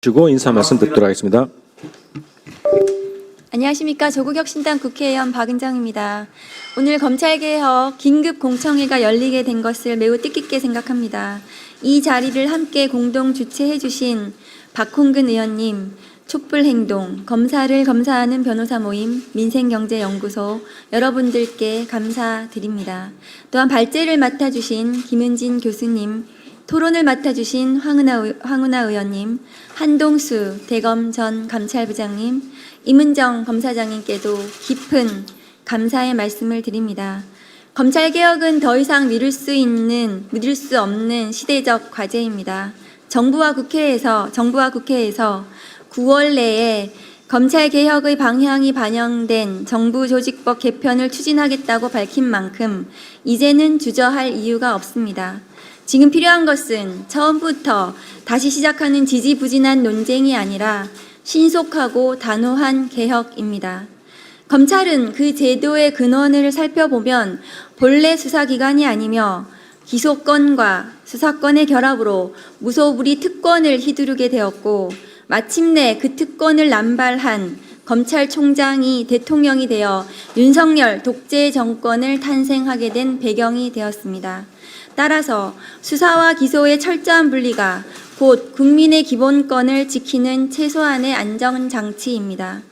주고 인사 말씀 듣도록 하겠습니다. 안녕하십니까. 조국혁신당 국회의원 박은정입니다. 오늘 검찰개혁 긴급공청회가 열리게 된 것을 매우 뜻깊게 생각합니다. 이 자리를 함께 공동 주최해 주신 박홍근 의원님, 촛불행동, 검사를 검사하는 변호사 모임, 민생경제연구소 여러분들께 감사드립니다. 또한 발제를 맡아주신 김은진 교수님, 토론을 맡아주신 황운하 의원님, 한동수 대검 전 감찰부장님, 임은정 검사장님께도 깊은 감사의 말씀을 드립니다. 검찰개혁은 더 이상 미룰 수 없는 시대적 과제입니다. 정부와 국회에서 9월 내에 검찰개혁의 방향이 반영된 정부조직법 개편을 추진하겠다고 밝힌 만큼 이제는 주저할 이유가 없습니다. 지금 필요한 것은 처음부터 다시 시작하는 지지부진한 논쟁이 아니라 신속하고 단호한 개혁입니다. 검찰은 그 제도의 근원을 살펴보면 본래 수사기관이 아니며 기소권과 수사권의 결합으로 무소불위 특권을 휘두르게 되었고 마침내 그 특권을 남발한 검찰총장이 대통령이 되어 윤석열 독재 정권을 탄생하게 된 배경이 되었습니다. 따라서 수사와 기소의 철저한 분리가 곧 국민의 기본권을 지키는 최소한의 안전장치입니다.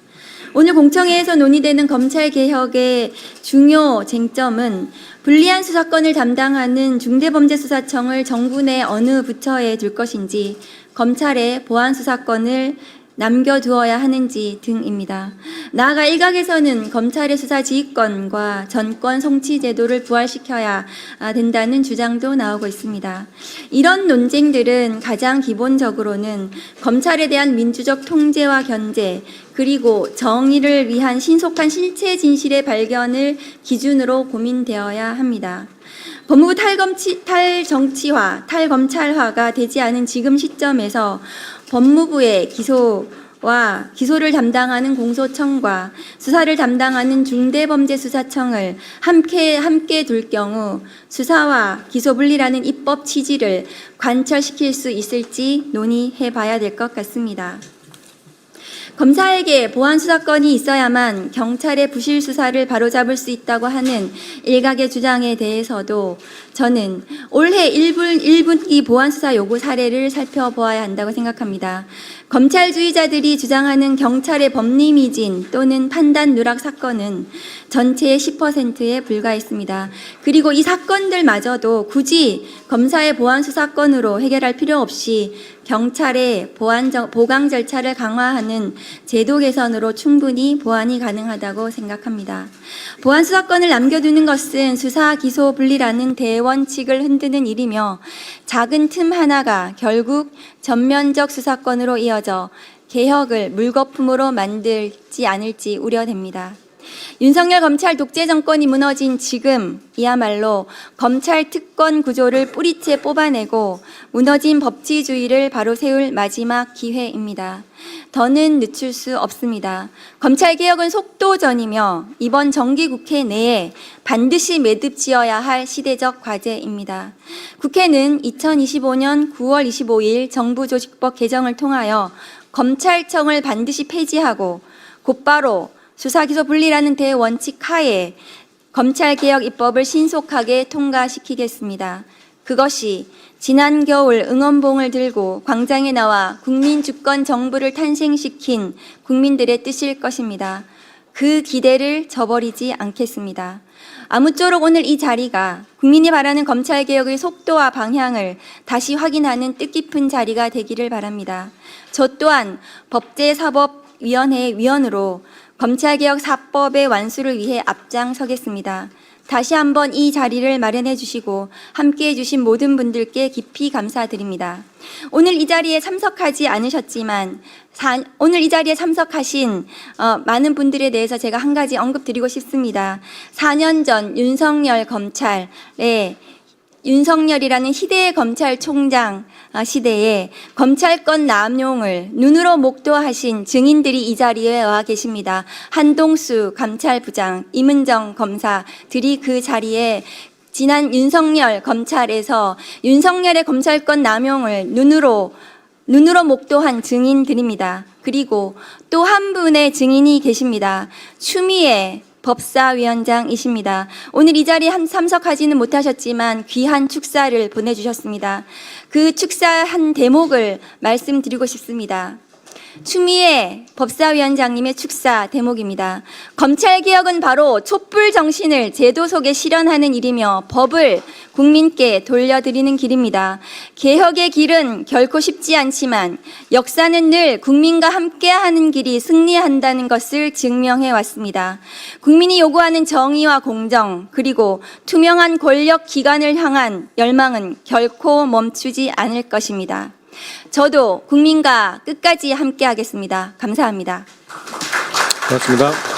오늘 공청회에서 논의되는 검찰개혁의 중요 쟁점은 불리한 수사권을 담당하는 중대범죄수사청을 정부 내 어느 부처에 둘 것인지 검찰의 보안수사권을 남겨두어야 하는지 등입니다. 나아가 일각에서는 검찰의 수사 지휘권과 전권 송치 제도를 부활시켜야 된다는 주장도 나오고 있습니다. 이런 논쟁들은 가장 기본적으로는 검찰에 대한 민주적 통제와 견제, 그리고 정의를 위한 신속한 실체 진실의 발견을 기준으로 고민되어야 합니다. 법무부 탈정치화, 탈검찰화가 되지 않은 지금 시점에서 법무부의 기소를 담당하는 공소청과 수사를 담당하는 중대범죄수사청을 함께 둘 경우 수사와 기소 분리라는 입법 취지를 관철시킬 수 있을지 논의해 봐야 될 것 같습니다. 검사에게 보안수사권이 있어야만 경찰의 부실 수사를 바로잡을 수 있다고 하는 일각의 주장에 대해서도 저는 올해 1분기 보안수사 요구 사례를 살펴보아야 한다고 생각합니다. 검찰주의자들이 주장하는 경찰의 법리미진 또는 판단 누락 사건은 전체의 10%에 불과했습니다. 그리고 이 사건들마저도 굳이 검사의 보안수사권으로 해결할 필요 없이 경찰의 보강 절차를 강화하는 제도 개선으로 충분히 보완이 가능하다고 생각합니다. 보안수사권을 남겨두는 것은 수사, 기소 분리라는 대원칙을 흔드는 일이며 작은 틈 하나가 결국 전면적 수사권으로 이어져 개혁을 물거품으로 만들지 않을지 우려됩니다. 윤석열 검찰 독재 정권이 무너진 지금이야말로 검찰 특권 구조를 뿌리째 뽑아내고 무너진 법치주의를 바로 세울 마지막 기회입니다. 더는 늦출 수 없습니다. 검찰개혁은 속도전이며 이번 정기국회 내에 반드시 매듭지어야 할 시대적 과제입니다. 국회는 2025년 9월 25일 정부조직법 개정을 통하여 검찰청을 반드시 폐지하고 곧바로 수사기소 분리라는 대원칙 하에 검찰개혁 입법을 신속하게 통과시키겠습니다. 그것이 지난 겨울 응원봉을 들고 광장에 나와 국민주권 정부를 탄생시킨 국민들의 뜻일 것입니다. 그 기대를 저버리지 않겠습니다. 아무쪼록 오늘 이 자리가 국민이 바라는 검찰개혁의 속도와 방향을 다시 확인하는 뜻깊은 자리가 되기를 바랍니다. 저 또한 법제사법위원회의 위원으로 검찰개혁 4법의 완수를 위해 앞장서겠습니다. 다시 한번 이 자리를 마련해 주시고 함께해 주신 모든 분들께 깊이 감사드립니다. 오늘 이 자리에 참석하지 않으셨지만 오늘 이 자리에 참석하신 많은 분들에 대해서 제가 한 가지 언급드리고 싶습니다. 4년 전 윤석열이라는 희대의 검찰총장 시대에 검찰권 남용을 눈으로 목도하신 증인들이 이 자리에 와 계십니다. 한동수 감찰부장, 임은정 검사들이 그 자리에 지난 윤석열 검찰에서 윤석열의 검찰권 남용을 눈으로 눈으로 목도한 증인들입니다. 그리고 또 한 분의 증인이 계십니다. 추미애 법사위원장이십니다. 오늘 이 자리에 참석하지는 못하셨지만 귀한 축사를 보내주셨습니다. 그 축사한 대목을 말씀드리고 싶습니다. 추미애 법사위원장님의 축사 대목입니다. 검찰개혁은 바로 촛불 정신을 제도 속에 실현하는 일이며 법을 국민께 돌려드리는 길입니다. 개혁의 길은 결코 쉽지 않지만 역사는 늘 국민과 함께하는 길이 승리한다는 것을 증명해 왔습니다. 국민이 요구하는 정의와 공정 그리고 투명한 권력 기관을 향한 열망은 결코 멈추지 않을 것입니다. 저도 국민과 끝까지 함께하겠습니다. 감사합니다. 고맙습니다.